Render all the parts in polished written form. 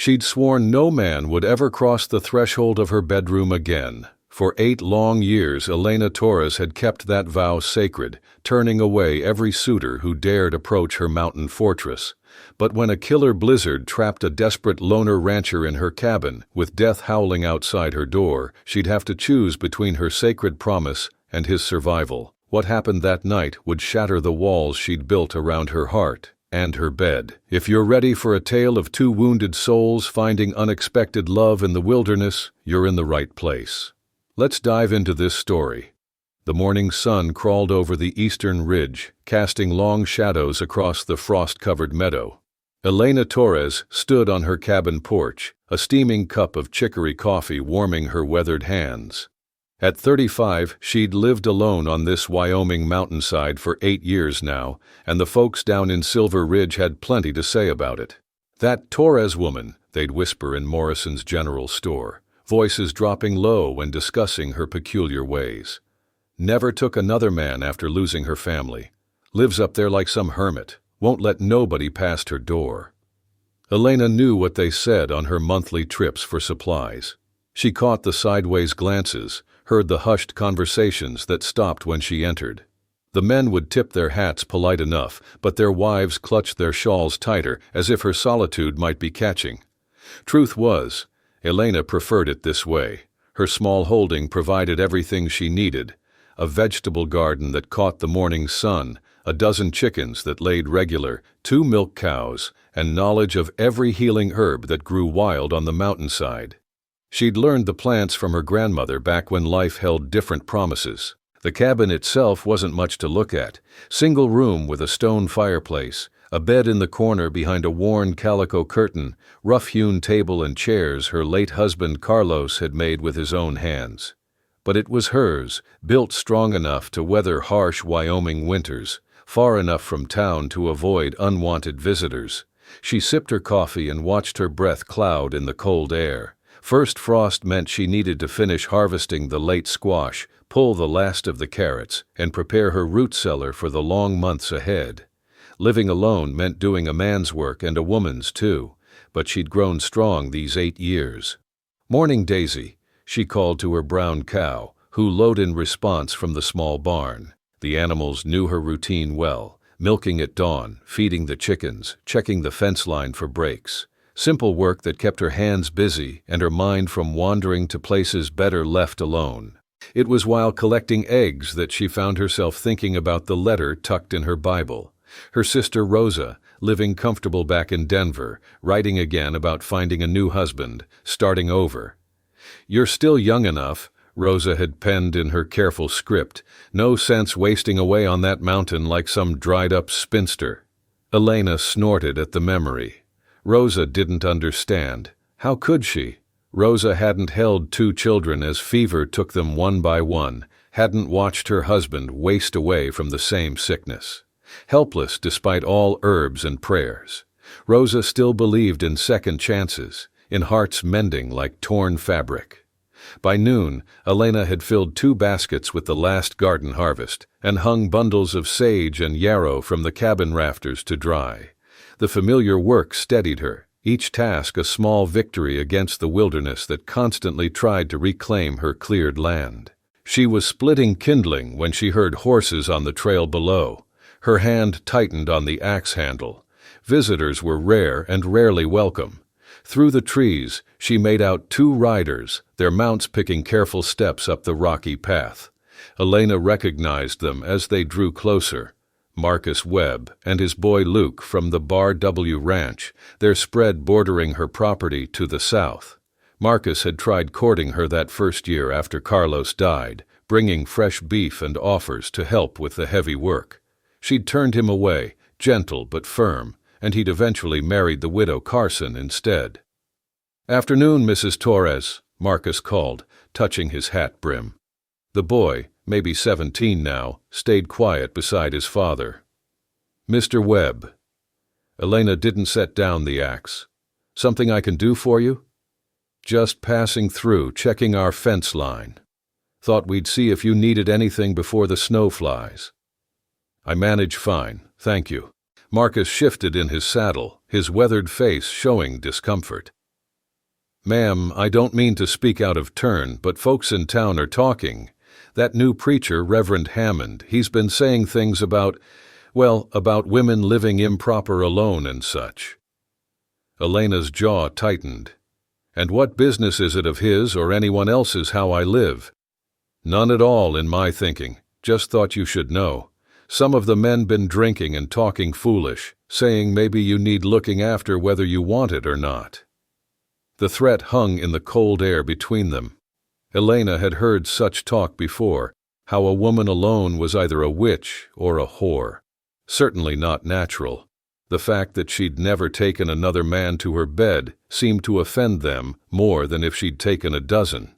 She'd sworn no man would ever cross the threshold of her bedroom again. For 8 long years, Elena Torres had kept that vow sacred, turning away every suitor who dared approach her mountain fortress. But when a killer blizzard trapped a desperate loner rancher in her cabin, with death howling outside her door, she'd have to choose between her sacred promise and his survival. What happened that night would shatter the walls she'd built around her heart and her bed. If you're ready for a tale of 2 wounded souls finding unexpected love in the wilderness, you're in the right place. Let's dive into this story. The morning sun crawled over the eastern ridge, casting long shadows across the frost-covered meadow. Elena Torres stood on her cabin porch, a steaming cup of chicory coffee warming her weathered hands. At 35, she'd lived alone on this Wyoming mountainside for 8 years now, and the folks down in Silver Ridge had plenty to say about it. "That Torres woman," they'd whisper in Morrison's general store, voices dropping low when discussing her peculiar ways. "Never took another man after losing her family. Lives up there like some hermit. Won't let nobody past her door." Elena knew what they said on her monthly trips for supplies. She caught the sideways glances, heard the hushed conversations that stopped when she entered. The men would tip their hats polite enough, but their wives clutched their shawls tighter, as if her solitude might be catching. Truth was, Elena preferred it this way. Her small holding provided everything she needed: a vegetable garden that caught the morning sun, a dozen chickens that laid regular, 2 milk cows, and knowledge of every healing herb that grew wild on the mountainside. She'd learned the plants from her grandmother back when life held different promises. The cabin itself wasn't much to look at. Single room with a stone fireplace, a bed in the corner behind a worn calico curtain, rough-hewn table and chairs her late husband Carlos had made with his own hands. But it was hers, built strong enough to weather harsh Wyoming winters, far enough from town to avoid unwanted visitors. She sipped her coffee and watched her breath cloud in the cold air. First frost meant she needed to finish harvesting the late squash, pull the last of the carrots, and prepare her root cellar for the long months ahead. Living alone meant doing a man's work and a woman's too, but she'd grown strong these 8 years. "Morning, Daisy," she called to her brown cow, who lowed in response from the small barn. The animals knew her routine well, milking at dawn, feeding the chickens, checking the fence line for breaks. Simple work that kept her hands busy and her mind from wandering to places better left alone. It was while collecting eggs that she found herself thinking about the letter tucked in her Bible. Her sister Rosa, living comfortable back in Denver, writing again about finding a new husband, starting over. "You're still young enough," Rosa had penned in her careful script. "No sense wasting away on that mountain like some dried-up spinster." Elena snorted at the memory. Rosa didn't understand. How could she? Rosa hadn't held 2 children as fever took them one by one, hadn't watched her husband waste away from the same sickness. Helpless despite all herbs and prayers. Rosa still believed in second chances, in hearts mending like torn fabric. By noon, Elena had filled 2 baskets with the last garden harvest, and hung bundles of sage and yarrow from the cabin rafters to dry. The familiar work steadied her, each task a small victory against the wilderness that constantly tried to reclaim her cleared land. She was splitting kindling when she heard horses on the trail below. Her hand tightened on the axe handle. Visitors were rare and rarely welcome. Through the trees, she made out 2 riders, their mounts picking careful steps up the rocky path. Elena recognized them as they drew closer. Marcus Webb and his boy Luke from the Bar W Ranch, their spread bordering her property to the south. Marcus had tried courting her that first year after Carlos died, bringing fresh beef and offers to help with the heavy work. She'd turned him away, gentle but firm, and he'd eventually married the widow Carson instead. "Afternoon, Mrs. Torres," Marcus called, touching his hat brim. The boy, maybe 17 now, stayed quiet beside his father. "Mr. Webb." Elena didn't set down the axe. "Something I can do for you?" "Just passing through, checking our fence line. Thought we'd see if you needed anything before the snow flies." "I manage fine, thank you." Marcus shifted in his saddle, his weathered face showing discomfort. "Ma'am, I don't mean to speak out of turn, but folks in town are talking. That new preacher, Reverend Hammond, he's been saying things about women living improper alone and such." Elena's jaw tightened. "And what business is it of his or anyone else's how I live?" "None at all, in my thinking. Just thought you should know. Some of the men been drinking and talking foolish, saying maybe you need looking after whether you want it or not." The threat hung in the cold air between them. Elena had heard such talk before, how a woman alone was either a witch or a whore. Certainly not natural. The fact that she'd never taken another man to her bed seemed to offend them more than if she'd taken a dozen.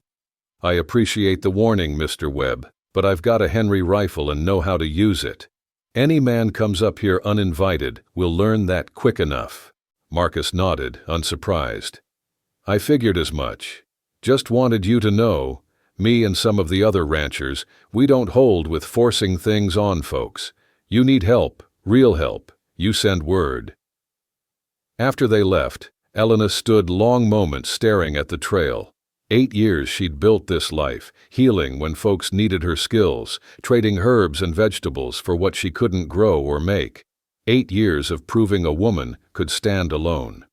"I appreciate the warning, Mr. Webb, but I've got a Henry rifle and know how to use it. Any man comes up here uninvited will learn that quick enough." Marcus nodded, unsurprised. "I figured as much. Just wanted you to know, me and some of the other ranchers, we don't hold with forcing things on folks. You need help, real help. You send word." After they left, Elena stood long moments staring at the trail. 8 years she'd built this life, healing when folks needed her skills, trading herbs and vegetables for what she couldn't grow or make. 8 years of proving a woman could stand alone.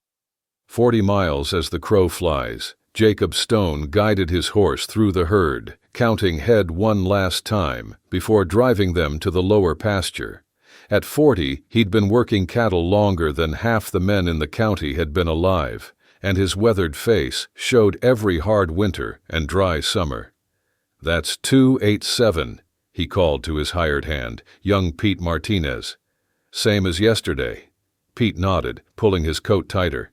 40 miles as the crow flies, Jacob Stone guided his horse through the herd, counting head one last time before driving them to the lower pasture. At 40, he'd been working cattle longer than half the men in the county had been alive, and his weathered face showed every hard winter and dry summer. "That's 287, he called to his hired hand, young Pete Martinez. "Same as yesterday." Pete nodded, pulling his coat tighter.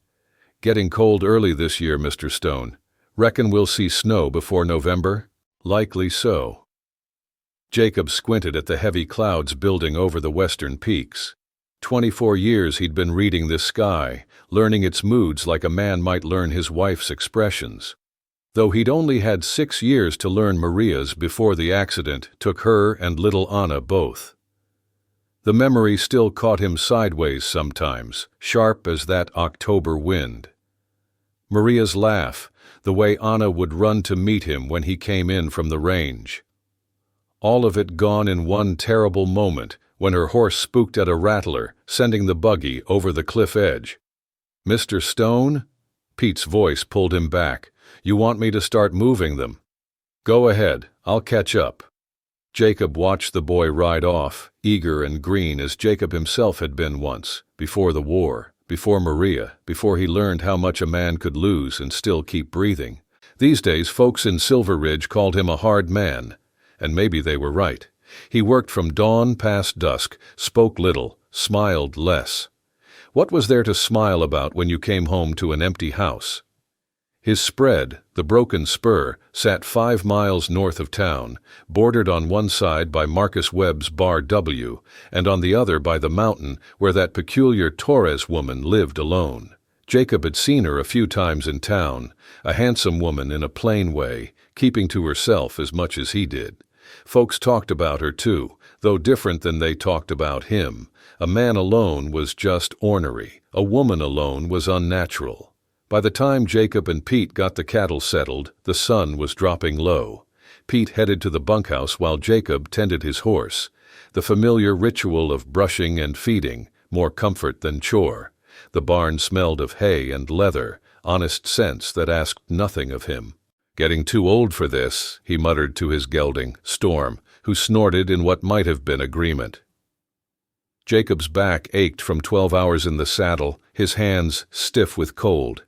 "Getting cold early this year, Mr. Stone. Reckon we'll see snow before November?" "Likely so." Jacob squinted at the heavy clouds building over the western peaks. 24 years he'd been reading this sky, learning its moods like a man might learn his wife's expressions. Though he'd only had 6 years to learn Maria's before the accident took her and little Anna both. The memory still caught him sideways sometimes, sharp as that October wind. Maria's laugh, the way Anna would run to meet him when he came in from the range. All of it gone in one terrible moment when her horse spooked at a rattler, sending the buggy over the cliff edge. "Mr. Stone?" Pete's voice pulled him back. "You want me to start moving them?" "Go ahead, I'll catch up." Jacob watched the boy ride off, eager and green as Jacob himself had been once, before the war, before Maria, before he learned how much a man could lose and still keep breathing. These days folks in Silver Ridge called him a hard man, and maybe they were right. He worked from dawn past dusk, spoke little, smiled less. What was there to smile about when you came home to an empty house? His spread, the Broken Spur, sat 5 miles north of town, bordered on one side by Marcus Webb's Bar W, and on the other by the mountain where that peculiar Torres woman lived alone. Jacob had seen her a few times in town, a handsome woman in a plain way, keeping to herself as much as he did. Folks talked about her too, though different than they talked about him. A man alone was just ornery. A woman alone was unnatural. By the time Jacob and Pete got the cattle settled, the sun was dropping low. Pete headed to the bunkhouse while Jacob tended his horse. The familiar ritual of brushing and feeding, more comfort than chore. The barn smelled of hay and leather, honest sense that asked nothing of him. "Getting too old for this," he muttered to his gelding, Storm, who snorted in what might have been agreement. Jacob's back ached from 12 hours in the saddle, his hands stiff with cold.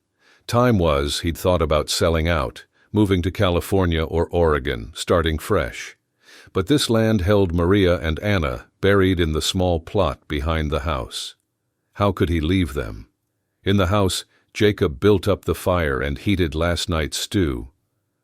Time was he'd thought about selling out, moving to California or Oregon, starting fresh. But this land held Maria and Anna buried in the small plot behind the house. How could he leave them? In the house, Jacob built up the fire and heated last night's stew.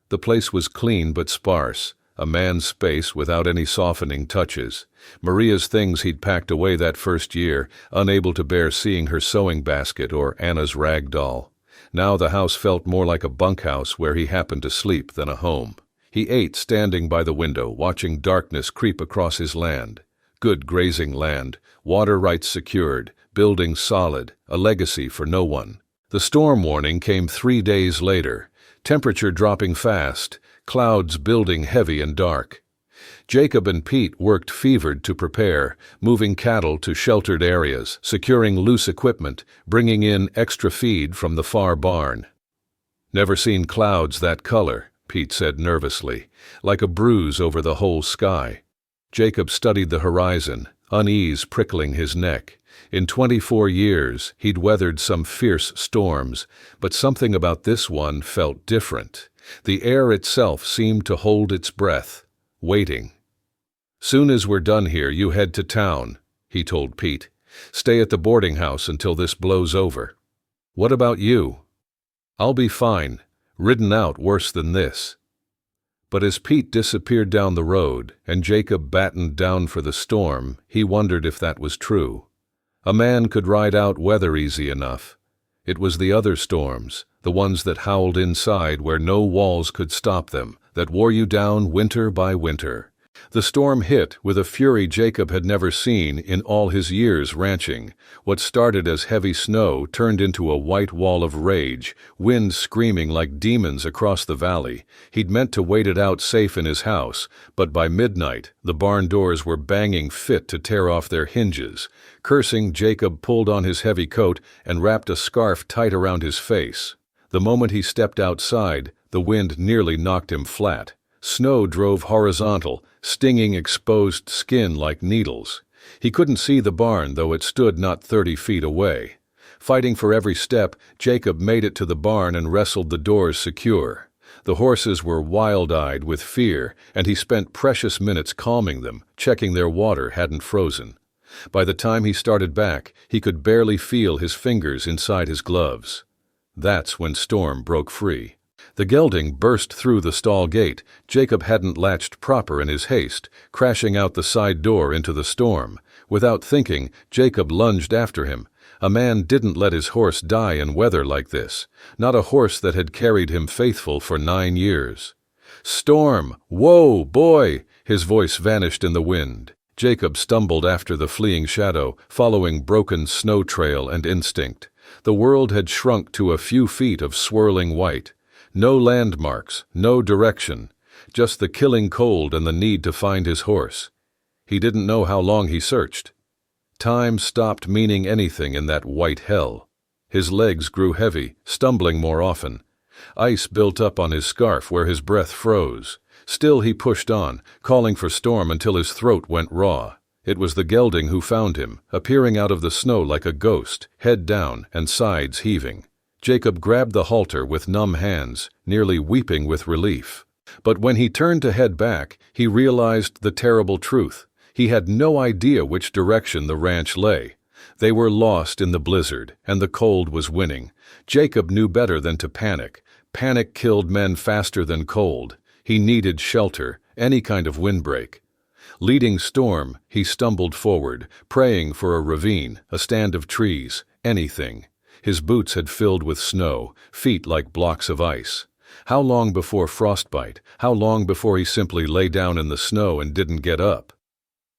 The place was clean but sparse, a man's space without any softening touches. Maria's things he'd packed away that first year, unable to bear seeing her sewing basket or Anna's rag doll. Now the house felt more like a bunkhouse where he happened to sleep than a home. He ate standing by the window, watching darkness creep across his land. Good grazing land, water rights secured, buildings solid, a legacy for no one. The storm warning came 3 days later, temperature dropping fast, clouds building heavy and dark. Jacob and Pete worked fevered to prepare, moving cattle to sheltered areas, securing loose equipment, bringing in extra feed from the far barn. "Never seen clouds that color," Pete said nervously, like a bruise over the whole sky. Jacob studied the horizon, unease prickling his neck. In 24 years, he'd weathered some fierce storms, but something about this one felt different. The air itself seemed to hold its breath, waiting. "Soon as we're done here, you head to town," he told Pete. "Stay at the boarding house until this blows over." "What about you?" "I'll be fine, ridden out worse than this." But as Pete disappeared down the road and Jacob battened down for the storm, he wondered if that was true. A man could ride out weather easy enough. It was the other storms, the ones that howled inside where no walls could stop them, that wore you down winter by winter. The storm hit with a fury Jacob had never seen in all his years ranching. What started as heavy snow turned into a white wall of rage, wind screaming like demons across the valley. He'd meant to wait it out safe in his house, but by midnight the barn doors were banging fit to tear off their hinges. Cursing, Jacob pulled on his heavy coat and wrapped a scarf tight around his face. The moment he stepped outside, the wind nearly knocked him flat. Snow drove horizontal, stinging exposed skin like needles. He couldn't see the barn, though it stood not 30 feet away. Fighting for every step, Jacob made it to the barn and wrestled the doors secure. The horses were wild-eyed with fear, and he spent precious minutes calming them, checking their water hadn't frozen. By the time he started back, he could barely feel his fingers inside his gloves. That's when Storm broke free. The gelding burst through the stall gate. Jacob hadn't latched proper in his haste, crashing out the side door into the storm. Without thinking, Jacob lunged after him. A man didn't let his horse die in weather like this, not a horse that had carried him faithful for 9 years. "Storm! Whoa, boy!" His voice vanished in the wind. Jacob stumbled after the fleeing shadow, following broken snow trail and instinct. The world had shrunk to a few feet of swirling white. No landmarks, no direction, just the killing cold and the need to find his horse. He didn't know how long he searched. Time stopped meaning anything in that white hell. His legs grew heavy, stumbling more often. Ice built up on his scarf where his breath froze. Still he pushed on, calling for Storm until his throat went raw. It was the gelding who found him, appearing out of the snow like a ghost, head down and sides heaving. Jacob grabbed the halter with numb hands, nearly weeping with relief. But when he turned to head back, he realized the terrible truth. He had no idea which direction the ranch lay. They were lost in the blizzard, and the cold was winning. Jacob knew better than to panic. Panic killed men faster than cold. He needed shelter, any kind of windbreak. Leading Storm, he stumbled forward, praying for a ravine, a stand of trees, anything. His boots had filled with snow, feet like blocks of ice. How long before frostbite? How long before he simply lay down in the snow and didn't get up?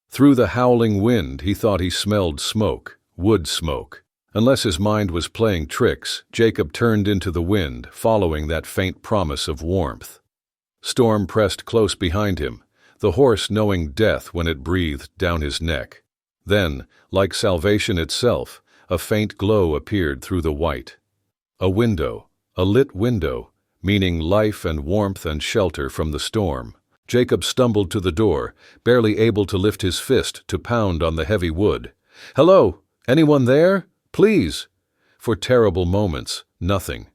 Through the howling wind, he thought he smelled smoke, wood smoke. Unless his mind was playing tricks, Jacob turned into the wind, following that faint promise of warmth. Storm pressed close behind him, the horse knowing death when it breathed down his neck. Then, like salvation itself, a faint glow appeared through the white. A window, a lit window, meaning life and warmth and shelter from the storm. Jacob stumbled to the door, barely able to lift his fist to pound on the heavy wood. "Hello? Anyone there? Please!" For terrible moments, nothing.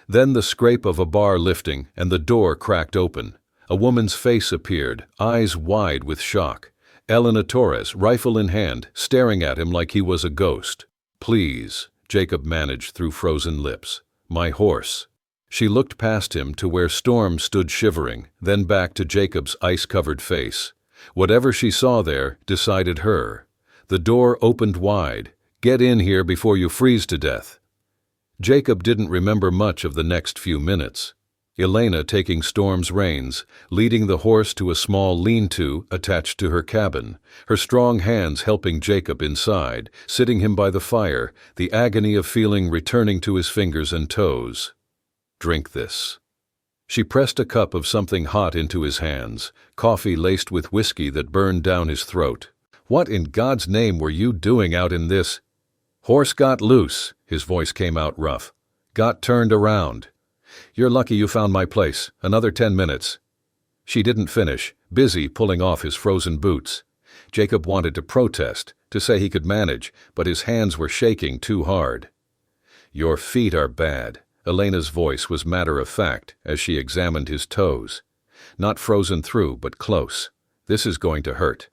Then the scrape of a bar lifting, and the door cracked open. A woman's face appeared, eyes wide with shock. Elena Torres, rifle in hand, staring at him like he was a ghost. "Please," Jacob managed through frozen lips. "My horse." She looked past him to where Storm stood shivering, then back to Jacob's ice-covered face. Whatever she saw there decided her. The door opened wide. "Get in here before you freeze to death." Jacob didn't remember much of the next few minutes. Elena taking Storm's reins, leading the horse to a small lean-to attached to her cabin, her strong hands helping Jacob inside, sitting him by the fire, the agony of feeling returning to his fingers and toes. "Drink this." She pressed a cup of something hot into his hands, coffee laced with whiskey that burned down his throat. "What in God's name were you doing out in this?" "Horse got loose," his voice came out rough. "Got turned around. You're lucky you found my place. Another 10 minutes. She didn't finish, busy pulling off his frozen boots. Jacob wanted to protest, to say he could manage, but his hands were shaking too hard. "Your feet are bad." Elena's voice was matter-of-fact as she examined his toes. "Not frozen through, but close. This is going to hurt."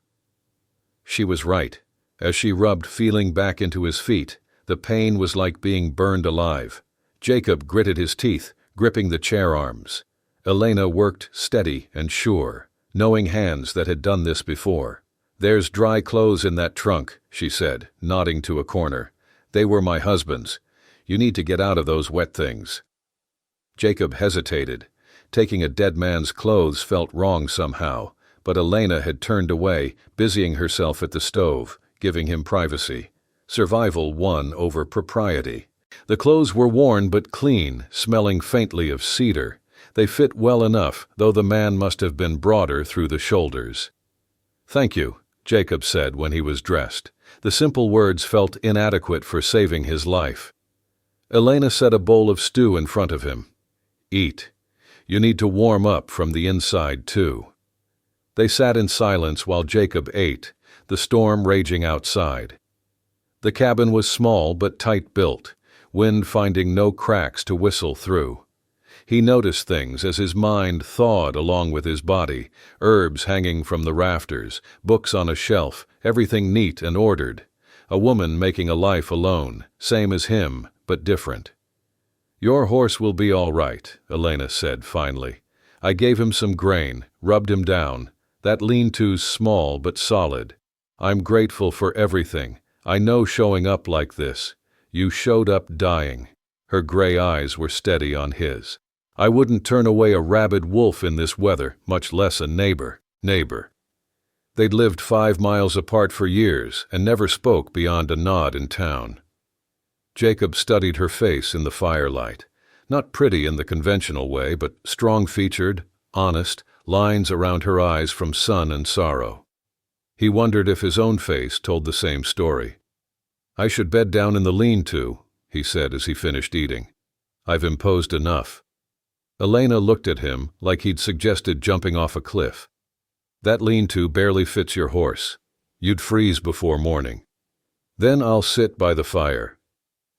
She was right. As she rubbed feeling back into his feet, the pain was like being burned alive. Jacob gritted his teeth, gripping the chair arms. Elena worked steady and sure, knowing hands that had done this before. "There's dry clothes in that trunk," she said, nodding to a corner. "They were my husband's. You need to get out of those wet things." Jacob hesitated. Taking a dead man's clothes felt wrong somehow, but Elena had turned away, busying herself at the stove, giving him privacy. Survival won over propriety. The clothes were worn but clean, smelling faintly of cedar. They fit well enough, though the man must have been broader through the shoulders. "Thank you," Jacob said when he was dressed. The simple words felt inadequate for saving his life. Elena set a bowl of stew in front of him. "Eat. You need to warm up from the inside, too." They sat in silence while Jacob ate, the storm raging outside. The cabin was small but tight-built, wind finding no cracks to whistle through. He noticed things as his mind thawed along with his body, herbs hanging from the rafters, books on a shelf, everything neat and ordered. A woman making a life alone, same as him, but different. "Your horse will be all right," Elena said finally. "I gave him some grain, rubbed him down. That lean-to's small but solid. I'm grateful for everything. I know showing up like this. You showed up dying." Her gray eyes were steady on his. "I wouldn't turn away a rabid wolf in this weather, much less a neighbor. They'd lived 5 miles apart for years and never spoke beyond a nod in town. Jacob studied her face in the firelight. Not pretty in the conventional way, but strong-featured, honest, lines around her eyes from sun and sorrow. He wondered if his own face told the same story. "I should bed down in the lean-to," he said as he finished eating. "I've imposed enough." Elena looked at him like he'd suggested jumping off a cliff. "That lean-to barely fits your horse. You'd freeze before morning." "Then I'll sit by the fire."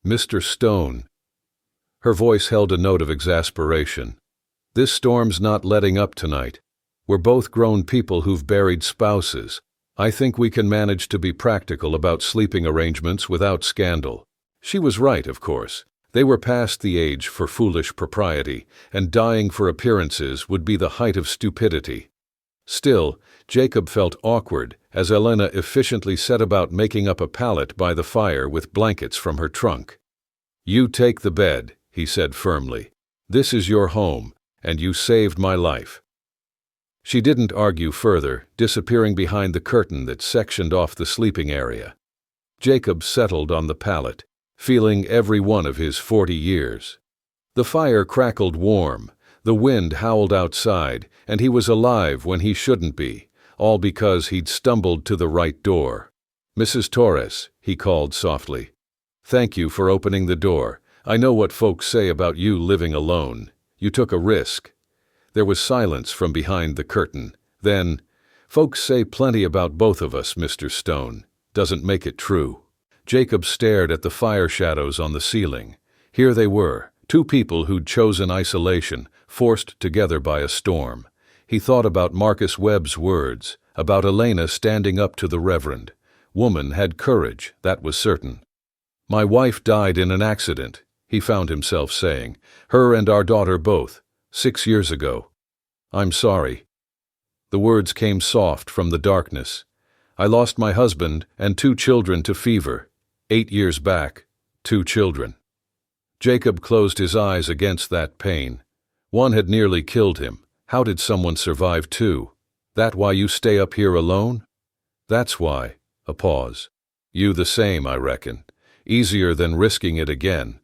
"Mr. Stone." Her voice held a note of exasperation. "This storm's not letting up tonight. We're both grown people who've buried spouses. I think we can manage to be practical about sleeping arrangements without scandal." She was right, of course. They were past the age for foolish propriety, and dying for appearances would be the height of stupidity. Still, Jacob felt awkward as Elena efficiently set about making up a pallet by the fire with blankets from her trunk. "You take the bed," he said firmly. "This is your home, and you saved my life." She didn't argue further, disappearing behind the curtain that sectioned off the sleeping area. Jacob settled on the pallet, feeling every one of his 40 years. The fire crackled warm, the wind howled outside, and he was alive when he shouldn't be, all because he'd stumbled to the right door. "Mrs. Torres," he called softly. "Thank you for opening the door. I know what folks say about you living alone. You took a risk." There was silence from behind the curtain. Then, "Folks say plenty about both of us, Mr. Stone. Doesn't make it true." Jacob stared at the fire shadows on the ceiling. Here they were, 2 people who'd chosen isolation, forced together by a storm. He thought about Marcus Webb's words, about Elena standing up to the Reverend. Woman had courage, that was certain. "My wife died in an accident," he found himself saying. "Her and our daughter both. 6 years ago. I'm sorry." The words came soft from the darkness. "I lost my husband and 2 children to fever. 8 years back, 2 children." Jacob closed his eyes against that pain. One had nearly killed him. How did someone survive two? That why you stay up here alone? That's why. A pause. You the same, I reckon. Easier than risking it again.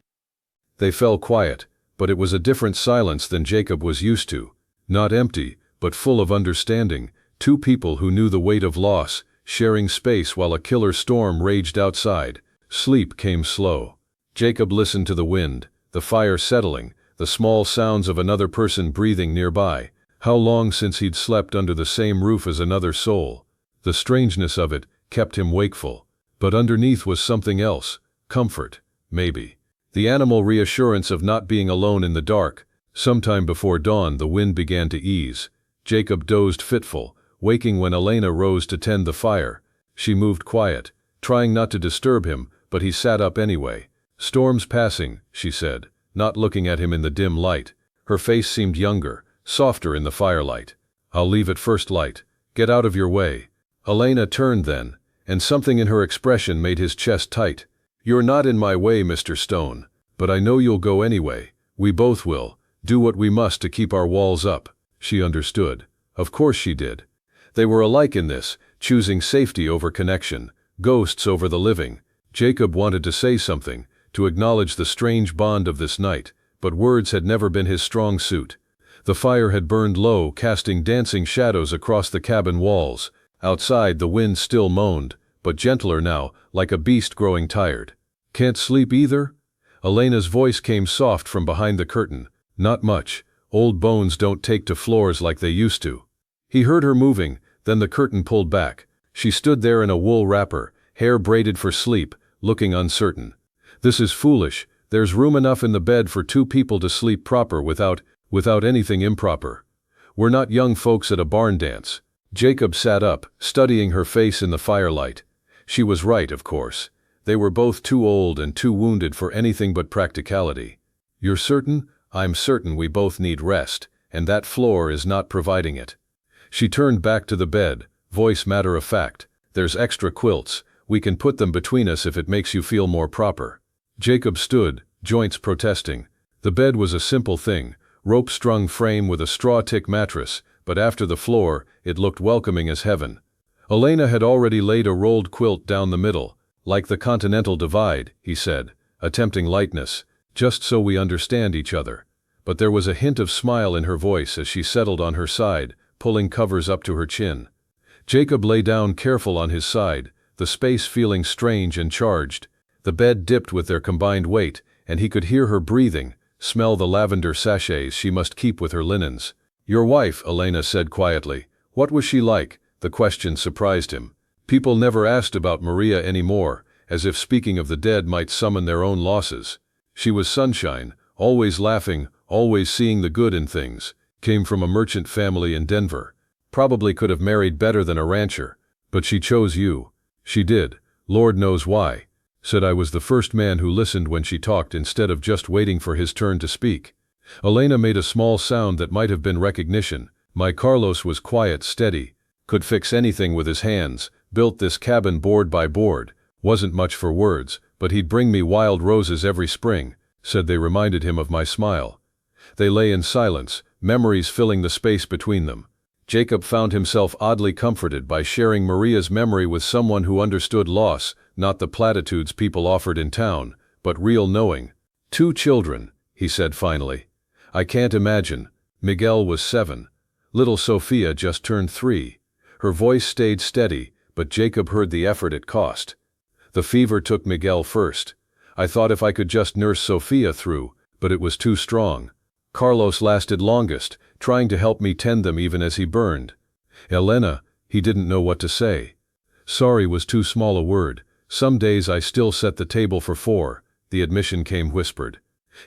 They fell quiet, but it was a different silence than Jacob was used to. Not empty, but full of understanding. Two people who knew the weight of loss, sharing space while a killer storm raged outside. Sleep came slow. Jacob listened to the wind, the fire settling, the small sounds of another person breathing nearby. How long since he'd slept under the same roof as another soul? The strangeness of it kept him wakeful. But underneath was something else. Comfort, maybe. The animal reassurance of not being alone in the dark. Sometime before dawn the wind began to ease. Jacob dozed fitful, waking when Elena rose to tend the fire. She moved quiet, trying not to disturb him, but he sat up anyway. "Storm's passing," she said, not looking at him in the dim light. Her face seemed younger, softer in the firelight. "I'll leave at first light. Get out of your way." Elena turned then, and something in her expression made his chest tight. "You're not in my way, Mr. Stone, but I know you'll go anyway. We both will. Do what we must to keep our walls up." She understood. Of course she did. They were alike in this, choosing safety over connection, ghosts over the living. Jacob wanted to say something, to acknowledge the strange bond of this night, but words had never been his strong suit. The fire had burned low, casting dancing shadows across the cabin walls. Outside the wind still moaned, but gentler now, like a beast growing tired. "Can't sleep either?" Elena's voice came soft from behind the curtain. "Not much. Old bones don't take to floors like they used to." He heard her moving, then the curtain pulled back. She stood there in a wool wrapper, hair braided for sleep, looking uncertain. "This is foolish. There's room enough in the bed for two people to sleep proper without anything improper. We're not young folks at a barn dance." Jacob sat up, studying her face in the firelight. She was right, of course. They were both too old and too wounded for anything but practicality. "You're certain?" "I'm certain we both need rest, and that floor is not providing it." She turned back to the bed, voice matter of fact. "There's extra quilts. We can put them between us if it makes you feel more proper." Jacob stood, joints protesting. The bed was a simple thing, rope-strung frame with a straw-tick mattress, but after the floor, it looked welcoming as heaven. Elena had already laid a rolled quilt down the middle. "Like the Continental Divide," he said, attempting lightness, "just so we understand each other." But there was a hint of smile in her voice as she settled on her side, pulling covers up to her chin. Jacob lay down careful on his side, the space feeling strange and charged. The bed dipped with their combined weight, and he could hear her breathing, smell the lavender sachets she must keep with her linens. "Your wife," Elena said quietly. "What was she like?" The question surprised him. People never asked about Maria anymore, as if speaking of the dead might summon their own losses. "She was sunshine, always laughing, always seeing the good in things. Came from a merchant family in Denver. Probably could have married better than a rancher. But she chose you." "She did. Lord knows why." Said I was the first man who listened when she talked instead of just waiting for his turn to speak. Elena made a small sound that might have been recognition. "My Carlos was quiet, steady. Could fix anything with his hands. Built this cabin board by board. Wasn't much for words, but he'd bring me wild roses every spring." Said they reminded him of my smile. They lay in silence, memories filling the space between them. Jacob found himself oddly comforted by sharing Maria's memory with someone who understood loss, not the platitudes people offered in town, but real knowing. "2 children," he said finally. "I can't imagine." Miguel was 7. Little Sophia just turned 3. Her voice stayed steady, but Jacob heard the effort it cost. "The fever took Miguel first. I thought if I could just nurse Sophia through, but it was too strong. Carlos lasted longest, trying to help me tend them even as he burned." "Elena," he didn't know what to say. Sorry was too small a word. "Some days I still set the table for 4, the admission came whispered.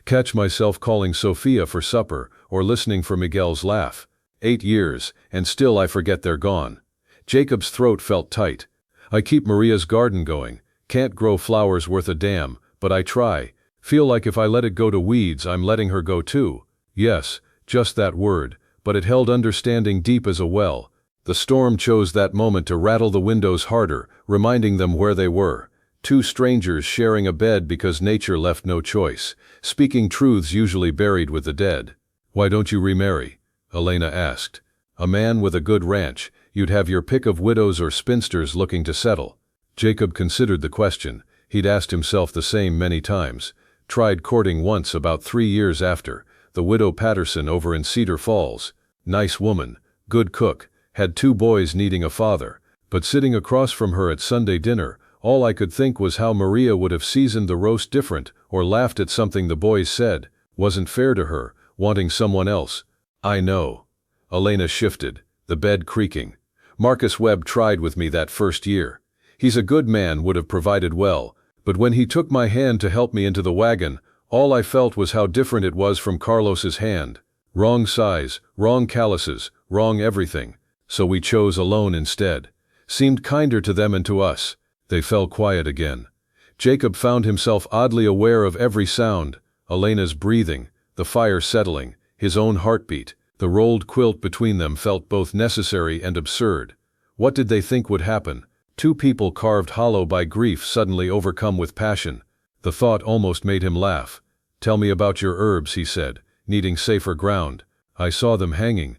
Catch myself calling Sophia for supper, or listening for Miguel's laugh. 8 years, and still I forget they're gone." Jacob's throat felt tight. "I keep Maria's garden going. Can't grow flowers worth a damn, but I try. Feel like if I let it go to weeds, I'm letting her go too." Yes, just that word, but it held understanding deep as a well. The storm chose that moment to rattle the windows harder, reminding them where they were. 2 strangers sharing a bed because nature left no choice, speaking truths usually buried with the dead. Why don't you remarry? Elena asked. A man with a good ranch, you'd have your pick of widows or spinsters looking to settle. Jacob considered the question. He'd asked himself the same many times. Tried courting once about 3 years after, the widow Patterson over in Cedar Falls. Nice woman, good cook, had 2 boys needing a father. But sitting across from her at Sunday dinner, all I could think was how Maria would have seasoned the roast different or laughed at something the boys said. Wasn't fair to her, wanting someone else. I know. Elena shifted, the bed creaking. Marcus Webb tried with me that first year. He's a good man, would have provided well, but when he took my hand to help me into the wagon, all I felt was how different it was from Carlos's hand. Wrong size, wrong calluses, wrong everything. So we chose alone instead. Seemed kinder to them and to us. They fell quiet again. Jacob found himself oddly aware of every sound. Elena's breathing, the fire settling, his own heartbeat. The rolled quilt between them felt both necessary and absurd. What did they think would happen? 2 people carved hollow by grief suddenly overcome with passion. The thought almost made him laugh. Tell me about your herbs, he said, needing safer ground. I saw them hanging.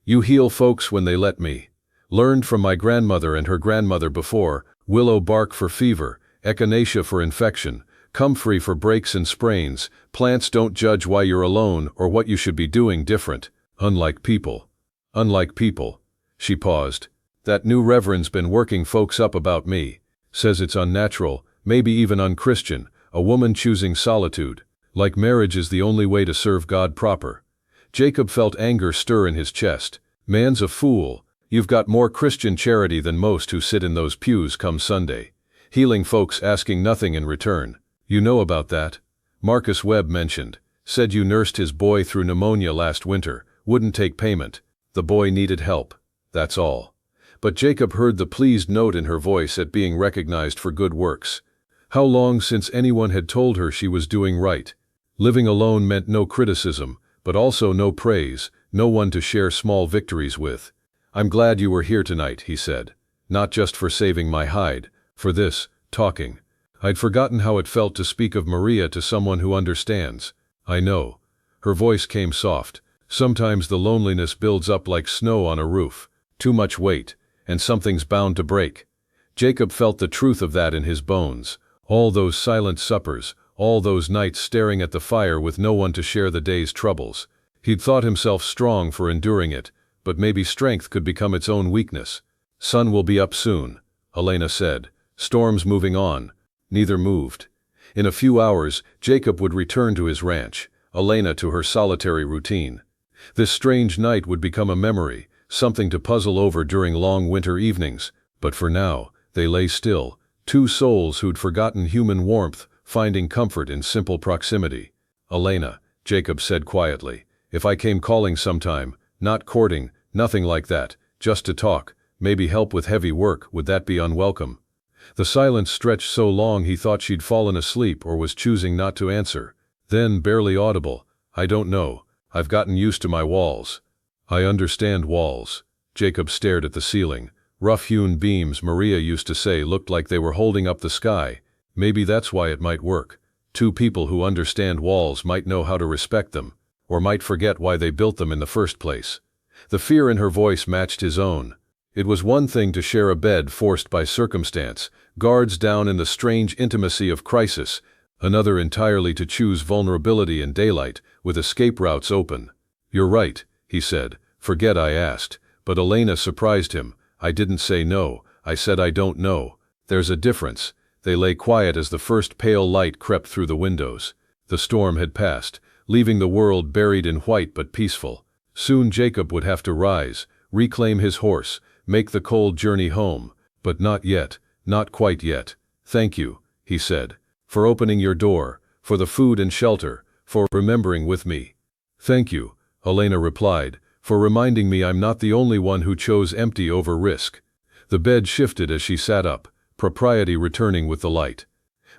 You heal folks when they let me. Learned from my grandmother and her grandmother before, willow bark for fever, echinacea for infection, comfrey for breaks and sprains. Plants don't judge why you're alone or what you should be doing different. Unlike people. Unlike people. She paused. That new reverend's been working folks up about me. Says it's unnatural, maybe even unchristian, a woman choosing solitude. Like marriage is the only way to serve God proper. Jacob felt anger stir in his chest. Man's a fool. You've got more Christian charity than most who sit in those pews come Sunday. Healing folks asking nothing in return. You know about that? Marcus Webb mentioned. Said you nursed his boy through pneumonia last winter. Wouldn't take payment. The boy needed help. That's all. But Jacob heard the pleased note in her voice at being recognized for good works. How long since anyone had told her she was doing right? Living alone meant no criticism, but also no praise, no one to share small victories with. I'm glad you were here tonight, he said. Not just for saving my hide, for this, talking. I'd forgotten how it felt to speak of Maria to someone who understands. I know. Her voice came soft. Sometimes the loneliness builds up like snow on a roof. Too much weight, and something's bound to break. Jacob felt the truth of that in his bones. All those silent suppers, all those nights staring at the fire with no one to share the day's troubles. He'd thought himself strong for enduring it, but maybe strength could become its own weakness. Sun will be up soon, Elena said. Storm's moving on. Neither moved. In a few hours, Jacob would return to his ranch, Elena to her solitary routine. This strange night would become a memory, something to puzzle over during long winter evenings, but for now, they lay still, 2 souls who'd forgotten human warmth, finding comfort in simple proximity. Elena, Jacob said quietly, if I came calling sometime, not courting, nothing like that, just to talk, maybe help with heavy work, would that be unwelcome? The silence stretched so long he thought she'd fallen asleep or was choosing not to answer. Then, barely audible, I don't know. I've gotten used to my walls. I understand walls. Jacob stared at the ceiling. Rough-hewn beams, Maria used to say, looked like they were holding up the sky. Maybe that's why it might work. 2 people who understand walls might know how to respect them, or might forget why they built them in the first place. The fear in her voice matched his own. It was one thing to share a bed forced by circumstance, guards down in the strange intimacy of crisis, another entirely to choose vulnerability in daylight, with escape routes open. You're right, he said. Forget I asked. But Elena surprised him. I didn't say no, I said I don't know. There's a difference. They lay quiet as the first pale light crept through the windows. The storm had passed, leaving the world buried in white but peaceful. Soon Jacob would have to rise, reclaim his horse, make the cold journey home. But not yet, not quite yet. Thank you, he said, for opening your door, for the food and shelter, for remembering with me. Thank you, Elena replied, for reminding me I'm not the only one who chose empty over risk. The bed shifted as she sat up, propriety returning with the light.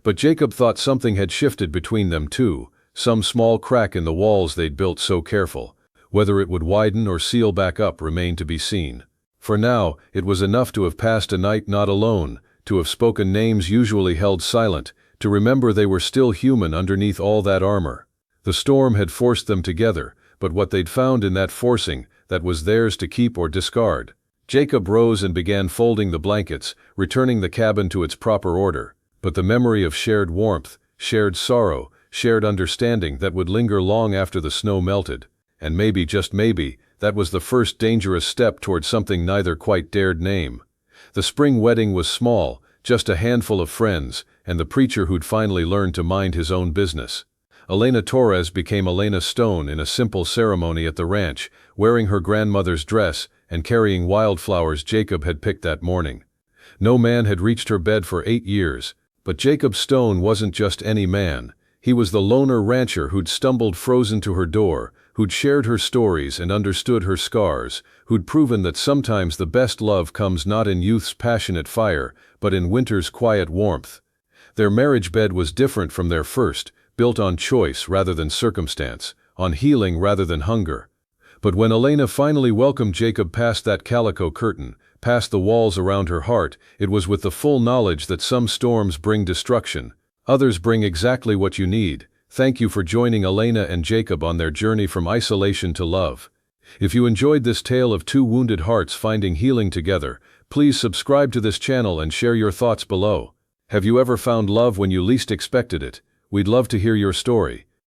But Jacob thought something had shifted between them too, some small crack in the walls they'd built so careful. Whether it would widen or seal back up remained to be seen. For now, it was enough to have passed a night not alone, to have spoken names usually held silent, to remember they were still human underneath all that armor. The storm had forced them together, but what they'd found in that forcing that was theirs to keep or discard. Jacob rose and began folding the blankets, returning the cabin to its proper order. But the memory of shared warmth, shared sorrow, shared understanding that would linger long after the snow melted. And maybe, just maybe, that was the first dangerous step toward something neither quite dared name. The spring wedding was small, just a handful of friends, and the preacher who'd finally learned to mind his own business. Elena Torres became Elena Stone in a simple ceremony at the ranch, wearing her grandmother's dress and carrying wildflowers Jacob had picked that morning. No man had reached her bed for 8 years, but Jacob Stone wasn't just any man. He was the loner rancher who'd stumbled frozen to her door, who'd shared her stories and understood her scars, who'd proven that sometimes the best love comes not in youth's passionate fire, but in winter's quiet warmth. Their marriage bed was different from their first, built on choice rather than circumstance, on healing rather than hunger. But when Elena finally welcomed Jacob past that calico curtain, past the walls around her heart, it was with the full knowledge that some storms bring destruction, others bring exactly what you need. Thank you for joining Elena and Jacob on their journey from isolation to love. If you enjoyed this tale of two wounded hearts finding healing together, please subscribe to this channel and share your thoughts below. Have you ever found love when you least expected it? We'd love to hear your story.